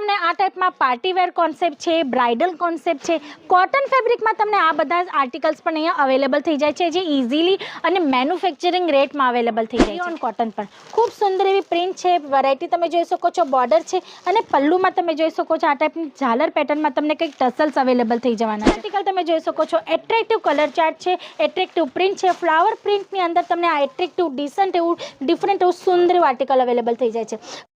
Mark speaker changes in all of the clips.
Speaker 1: તમને આ ટાઈપમાં partywear concept છે, બ્રાઇડલ કોન્સેપ્ટ છે, કોટન ફેબ્રિકમાં તમને આ બધા આર્ટિકલ્સ પણ અહીંયા અવેલેબલ થઈ જાય છે, જે ઇઝીલી અને મેન્યુફેક્ચરિંગ રેટમાં અવેલેબલ થઈ જાય છે. ઓન કોટન પર ખૂબ સુંદર એવી પ્રિન્ટ છે, વેરાયટી તમે જોઈ શકો છો, બોર્ડર છે અને પલ્લુમાં તમે જોઈ શકો છો આ ટાઈપની ઝાલર પેટર્નમાં તમને કંઈક ટસલ્સ અવેલેબલ થઈ જવાના છે. આર્ટિકલ તમે જોઈ શકો છો, એટ્રેક્ટિવ કલર ચાર્ટ છે, એટ્રેક્ટિવ પ્રિન્ટ છે, ફ્લાવર પ્રિન્ટની અંદર તમને આ એટ્રેક્ટિવ ડિસન્ટ એવું ડિફરન્ટ એવું સુંદર આર્ટિકલ અવેલેબલ થઈ જાય છે.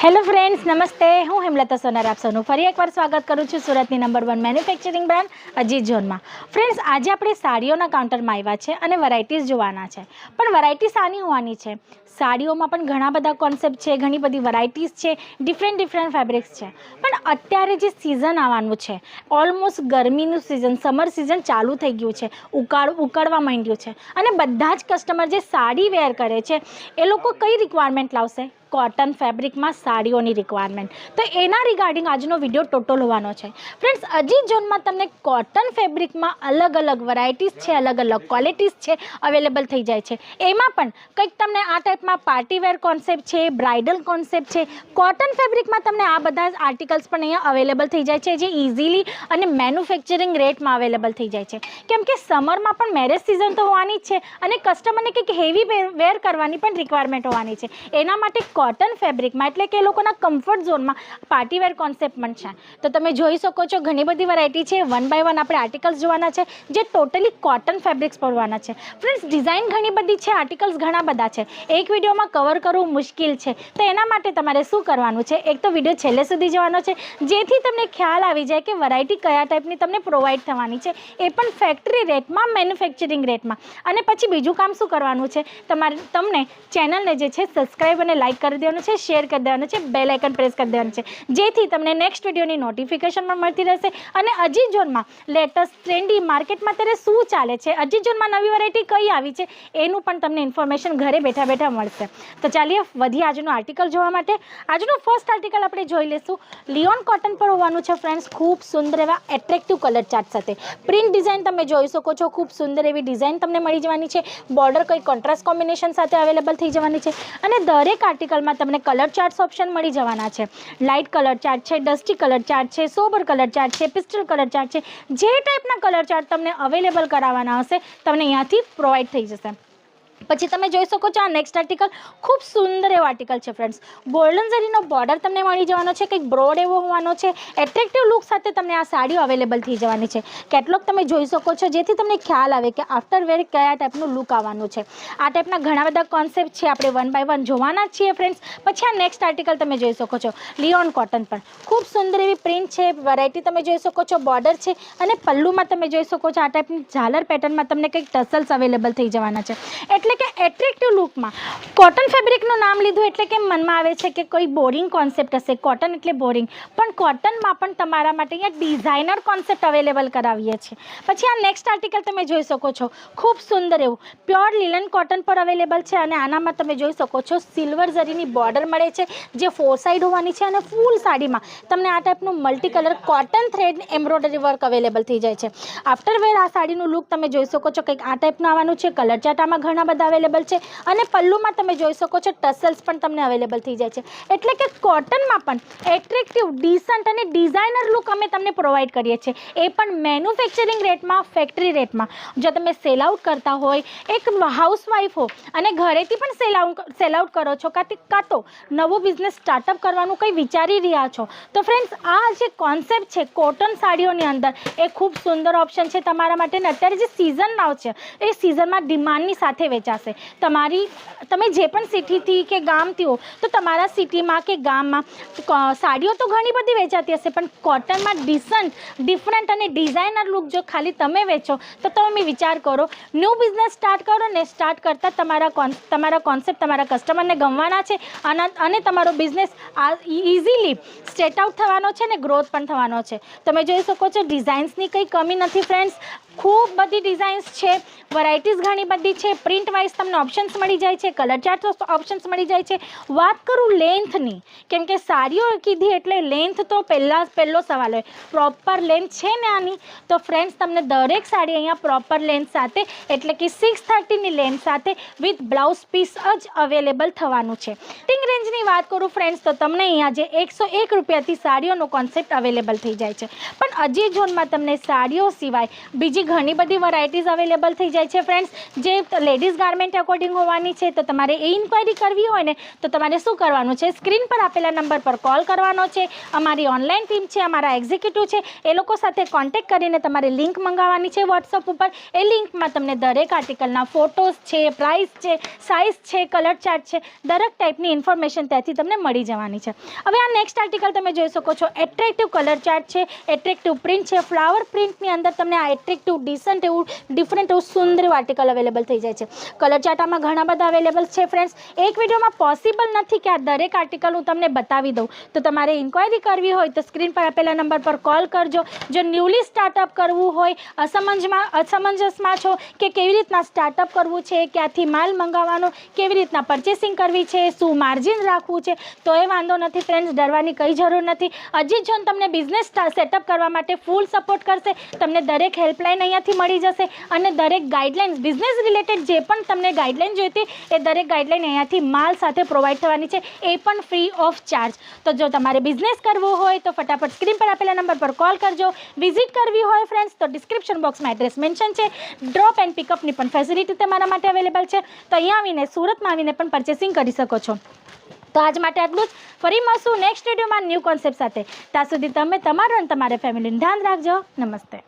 Speaker 1: હેલો ફ્રેન્ડ્સ, નમસ્તે. હું હેમલતા સોનાર આપ સૌનું ફરી એકવાર સ્વાગત કરું છું સુરતની નંબર 1 મેન્યુફેક્ચરિંગ બ્રાન્ડ અજીત ઝોનમાં. ફ્રેન્ડ્સ, આજે આપણે સાડીઓના કાઉન્ટરમાં આવ્યા છે અને વેરાયટીઝ જોવાના છે. પણ વેરાયટી સાની હોવાની છે? સાડીઓમાં પણ ઘણા બધા કોન્સેપ્ટ છે, ઘણી બધી વેરાયટીઝ છે, ડિફરન્ટ ફેબ્રિક્સ છે. પણ અત્યારે જે સિઝન આવવાનું છે, ઓલમોસ્ટ ગરમીનું સિઝન, સમર સિઝન ચાલુ થઈ ગયું છે, ઉકળવા માંડ્યું છે અને બધા જ કસ્ટમર જે સાડી વેર કરે છે એ લોકો કઈ રિક્વાયરમેન્ટ લાવશે? કોટન ફેબ્રિકમાં સાડીઓની રિક્વાયરમેન્ટ. તો એના રિગાર્ડિંગ આજનો વિડીયો ટોટલ હોવાનો છે. ફ્રેન્ડ્સ, અજીત ઝોનમાં તમને કોટન ફેબ્રિકમાં અલગ અલગ વેરાયટીઝ છે, અલગ અલગ ક્વોલિટીઝ છે, અવેલેબલ થઈ જાય છે. એમાં પણ કંઈક તમને આ ટાઈપમાં પાર્ટીવેર કોન્સેપ્ટ છે, બ્રાઇડલ કોન્સેપ્ટ છે, કોટન ફેબ્રિકમાં તમને આ બધા આર્ટિકલ્સ પણ અહીંયા અવેલેબલ થઈ જાય છે, જે ઇઝીલી અને મેન્યુફેક્ચરિંગ રેટમાં અવેલેબલ થઈ જાય છે. કેમ કે સમરમાં પણ મેરેજ સિઝન તો હોવાની જ છે અને કસ્ટમરને કંઈક હેવી વેર કરવાની પણ રિક્વાયરમેન્ટ હોવાની છે. એના માટે કોટન ફેબ્રિકમાં એટલે કે એ લોકોના કમ્ફર્ટ ઝોનમાં પાર્ટીવેર કોન્સેપ્ટ પણ છે. તો તમે જોઈ શકો છો, ઘણી બધી વેરાયટી છે. 1 બાય 1 આપણે આર્ટિકલ્સ જોવાના છે, જે ટોટલી કોટન ફેબ્રિક્સ પડવાના છે. ફ્રેન્ડ્સ, ડિઝાઇન ઘણી બધી છે, આર્ટિકલ્સ ઘણા બધા છે, એક વિડીયોમાં કવર કરવું મુશ્કેલ છે. તો એના માટે તમારે શું કરવાનું છે? એક તો વિડીયો છેલ્લે સુધી જોવાનો છે, જેથી તમને ખ્યાલ આવી જાય કે વેરાયટી કયા ટાઈપની તમને પ્રોવાઈડ થવાની છે, એ પણ ફેક્ટરી રેટમાં, મેન્યુફેક્ચરિંગ રેટમાં. અને પછી બીજું કામ શું કરવાનું છે? તમને ચેનલને જે છે સબસ્ક્રાઈબ અને લાઈક કરી દેવાનું છે, શેર કરી દેવાનું છે, બેલ આઇકન પ્રેસ કરી દેવાનું છે, જેથી તમને નેક્સ્ટ વિડીયોની નોટિફિકેશન પણ મળતી રહેશે. અને અજીત ઝોનમાં લેટેસ્ટ ટ્રેન્ડી માર્કેટમાં અત્યારે શું ચાલે છે, અજીત ઝોનમાં નવી વેરાયટી કઈ આવી છે, એનું પણ તમને ઇન્ફોર્મેશન ઘરે બેઠા બેઠા મળશે. તો ચાલીએ વધીએ આજનું આર્ટિકલ જોવા માટે. આજનું ફર્સ્ટ આર્ટિકલ આપણે જોઈ લઈશું. લિયોન કોટન પર હોવાનું છે ફ્રેન્ડ્સ. ખૂબ સુંદર એવા એટ્રેક્ટિવ કલર ચાર્ટ સાથે પ્રિન્ટ ડિઝાઇન તમે જોઈ શકો છો. ખૂબ સુંદર એવી ડિઝાઇન તમને મળી જવાની છે. બોર્ડર કઈ કોન્ટ્રાસ્ટ કોમ્બિનેશન સાથે અવેલેબલ થઈ જવાની છે અને દરેક આર્ટિકલમાં તમને કલર ચાર્ટ્સ ઓપ્શન મળી જવાના છે. લાઇટ કલર ચાર્ટ છે, ડસ્ટી કલર ચાર્ટ છે, સોબર કલર ચાર્ટ છે, પિસ્ટલ કલર ચાર્ટ છે. જે ટાઈપના કલર ચાર્ટ તમને અવેલેબલ કરાવવાના હશે તમને અહીંયાથી પ્રોવાઈડ થઈ જશે. પછી તમે જોઈ શકો છો આ નેક્સ્ટ આર્ટિકલ. ખૂબ સુંદર એવો આર્ટિકલ છે ફ્રેન્ડ્સ. ગોલ્ડન ઝરીનો બોર્ડર તમને મળી જવાનો છે, કંઈક બ્રોડ એવો હોવાનો છે. એટ્રેક્ટિવ લુક સાથે તમને આ સાડીઓ અવેલેબલ થઈ જવાની છે. કેટલોગ તમે જોઈ શકો છો, જેથી તમને ખ્યાલ આવે કે આફ્ટર વેર કયા ટાઈપનું લુક આવવાનું છે. આ ટાઈપના ઘણા બધા કોન્સેપ્ટ છે, આપણે 1 બાય 1 જોવાના જ છીએ ફ્રેન્ડ્સ. પછી આ નેક્સ્ટ આર્ટિકલ તમે જોઈ શકો છો, લિયોન કોટન પર ખૂબ સુંદર એવી પ્રિન્ટ છે, વેરાયટી તમે જોઈ શકો છો, બોર્ડર છે અને પલ્લુમાં તમે જોઈ શકો છો આ ટાઈપની ઝાલર પેટર્નમાં તમને કંઈક ટસલ્સ અવેલેબલ થઈ જવાના છે. એટલે કે એટ્રેક્ટિવ લુકમાં કોટન ફેબ્રિકનું નામ લીધું એટલે કે મનમાં આવે છે કે કોઈ બોરિંગ કોન્સેપ્ટ હશે, કોટન એટલે બોરિંગ. પણ કોટનમાં પણ તમારા માટે અહીંયા ડિઝાઇનર કોન્સેપ્ટ અવેલેબલ કરાવીએ છીએ. પછી આ નેક્સ્ટ આર્ટિકલ તમે જોઈ શકો છો, ખૂબ સુંદર એવું પ્યોર લિનન કોટન પર અવેલેબલ છે અને આનામાં તમે જોઈ શકો છો સિલ્વર ઝરીની બોર્ડર મળે છે, જે 4 સાઈડ હોવાની છે અને ફૂલ સાડીમાં તમને આ ટાઈપનું multi colour cotton thread embroidery work available થઈ જાય છે. આફ્ટર વેર આ સાડીનું લુક તમે જોઈ શકો છો, કંઈક આ ટાઈપનું આવવાનું છે. કલર ચાર્ટ આમાં ઘણા બધા અવેલેબલ છે અને પલ્લુમાં તમે જોઈ શકો છો ટસલ્સ પણ તમને અવેલેબલ થઈ જાય છે. એટલે કે કોટનમાં પણ એટ્રેક્ટિવ, ડિસન્ટ અને ડિઝાઇનર લુક અમે તમને પ્રોવાઈડ કરીએ છીએ, એ પણ મેન્યુફેક્ચરિંગ રેટમાં, ફેક્ટરી રેટમાં. જો તમે સેલ આઉટ કરતા હોય, એક હાઉસવાઈફ હો અને ઘરેથી પણ સેલ આઉટ કરો છો, કાં તો નવો બિઝનેસ સ્ટાર્ટઅપ કરવાનું કંઈ વિચારી રહ્યા છો, તો ફ્રેન્ડ્સ આ જે કોન્સેપ્ટ છે કોટન સાડીઓની અંદર, એ ખૂબ સુંદર ઓપ્શન છે તમારા માટે. ને અત્યારે જે સિઝન આવશે એ સિઝનમાં ડિમાન્ડની સાથે વેચાશે. તમે જે પણ સિટીથી કે ગામથી હો, તો તમારા સિટીમાં કે ગામમાં સાડીઓ તો ઘણી બધી વેચાતી હશે, પણ કોટનમાં ડિફરન્ટ અને ડિઝાઇનર લુક જો ખાલી તમે વેચો, તો તમે વિચાર કરો, ન્યૂ બિઝનેસ સ્ટાર્ટ કરો ને સ્ટાર્ટ કરતાં તમારા કોન્સેપ્ટ તમારા કસ્ટમરને ગમવાના છે અને તમારો બિઝનેસ ઇઝીલી સ્ટેટ આઉટ થવાનો છે ને ગ્રોથ પણ થવાનો છે. તમે જોઈ શકો છો ડિઝાઇન્સની કંઈ કમી નથી ફ્રેન્ડ્સ. ખૂબ બધી ડિઝાઇન્સ છે, વેરાયટીઝ ઘણી બધી છે, પ્રિન્ટ વાઇઝ તમને ઓપ્શન્સ મળી જાય છે, કલર ચાર્ટ ઓપ્શન્સ મળી જાય છે. વાત કરું લેન્થની, કેમ કે સાડીઓ કીધી એટલે લેન્થ તો પહેલો સવાલ હોય. પ્રોપર લેન્થ છે ને આની, તો ફ્રેન્ડ્સ તમને દરેક સાડી અહીંયા પ્રોપર લેન્થ સાથે એટલે કે 630ની લેન્થ સાથે વિથ બ્લાઉઝ પીસ જ અવેલેબલ થવાનું છે. સ્ટાર્ટિંગ રેન્જની વાત કરું ફ્રેન્ડ્સ તો તમને અહીંયા જે 101 રૂપિયાથી સાડીઓનો કોન્સેપ્ટ અવેલેબલ થઈ જાય છે. પણ અજીત ઝોનમાં તમને સાડીઓ સિવાય બીજી ઘણી બધી વેરાયટીઝ અવેલેબલ થઈ જાય છે ફ્રેન્ડ્સ, જે લેડીઝ ગાર્મેન્ટ અકોર્ડિંગ હોવાની છે. તો તમારે એ ઇન્ક્વાયરી કરવી હોય ને તો તમારે શું કરવાનું છે, સ્ક્રીન પર આપેલા નંબર પર કોલ કરવાનો છે. અમારી ઓનલાઈન ટીમ છે, અમારા એક્ઝિક્યુટિવ છે, એ લોકો સાથે કોન્ટેક્ટ કરીને તમારે લિંક મંગાવવાની છે વોટ્સઅપ ઉપર. એ લિંકમાં તમને દરેક આર્ટિકલના ફોટોઝ છે, પ્રાઇસ છે, સાઇઝ છે, કલર ચાર્ટ છે, દરેક ટાઈપની ઇન્ફોર્મેશન ત્યાંથી તમને મળી જવાની છે. હવે આ નેક્સ્ટ આર્ટિકલ તમે જોઈ શકો છો, એટ્રેક્ટિવ કલર ચાર્ટ છે, એટ્રેક્ટિવ પ્રિન્ટ છે, ફ્લાવર પ્રિન્ટની અંદર તમને આ એટ્રેક્ટિવ ડિસન્ટ એવું ડિફરન્ટ એવું સુંદર આર્ટિકલ અવેલેબલ થઈ જાય છે. કલર ચાર્ટ આમાં ઘણા બધા અવેલેબલ છે ફ્રેન્ડ્સ. એક વિડીયોમાં પોસિબલ નથી કે આ દરેક આર્ટિકલ હું તમને બતાવી દઉં, તો તમારે ઇન્ક્વાયરી કરવી હોય તો સ્ક્રીન પર આપેલા નંબર પર કોલ કરજો. જો ન્યૂલી સ્ટાર્ટઅપ કરવું હોય, અસમંજસમાં છો કે કેવી રીતના સ્ટાર્ટઅપ કરવું છે, ક્યાંથી માલ મંગાવવાનો, કેવી રીતના પરચેસિંગ કરવી છે, શું માર્જિન રાખવું છે, તો એ વાંધો નથી ફ્રેન્ડ્સ, ડરવાની કંઈ જરૂર નથી. અજીત ઝોન તમને બિઝનેસ સેટઅપ કરવા માટે ફૂલ સપોર્ટ કરશે. તમને દરેક હેલ્પલાઇન અહીંયાથી મળી જશે અને દરેક ગાઈડલાઇન્સ બિઝનેસ રિલેટેડ જે પણ તમને ગાઈડલાઇન જોઈતી એ દરેક ગાઈડલાઇન અહીંયાથી માલ સાથે પ્રોવાઈડ થવાની છે, એ પણ ફ્રી ઓફ ચાર્જ. તો જો તમારે બિઝનેસ કરવો હોય તો ફટાફટ સ્ક્રીન પર આપેલા નંબર પર કોલ કરજો. વિઝિટ કરવી હોય ફ્રેન્ડ્સ તો ડિસ્ક્રિપ્શન બોક્સમાં એડ્રેસ મેન્શન છે. ડ્રોપ એન્ડ પિકઅપની પણ ફેસિલિટી તમારા માટે અવેલેબલ છે. તો અહીંયા આવીને સુરતમાં આવીને પણ પરચેસિંગ કરી શકો છો. તો આજ માટે આટલું જ. ફરી મળશું નેક્સ્ટ વિડીયોમાં ન્યૂ કોન્સેપ્ટ સાથે. ત્યાં સુધી તમે તમારું અને તમારા ફેમિલીનું ધ્યાન રાખજો. નમસ્તે.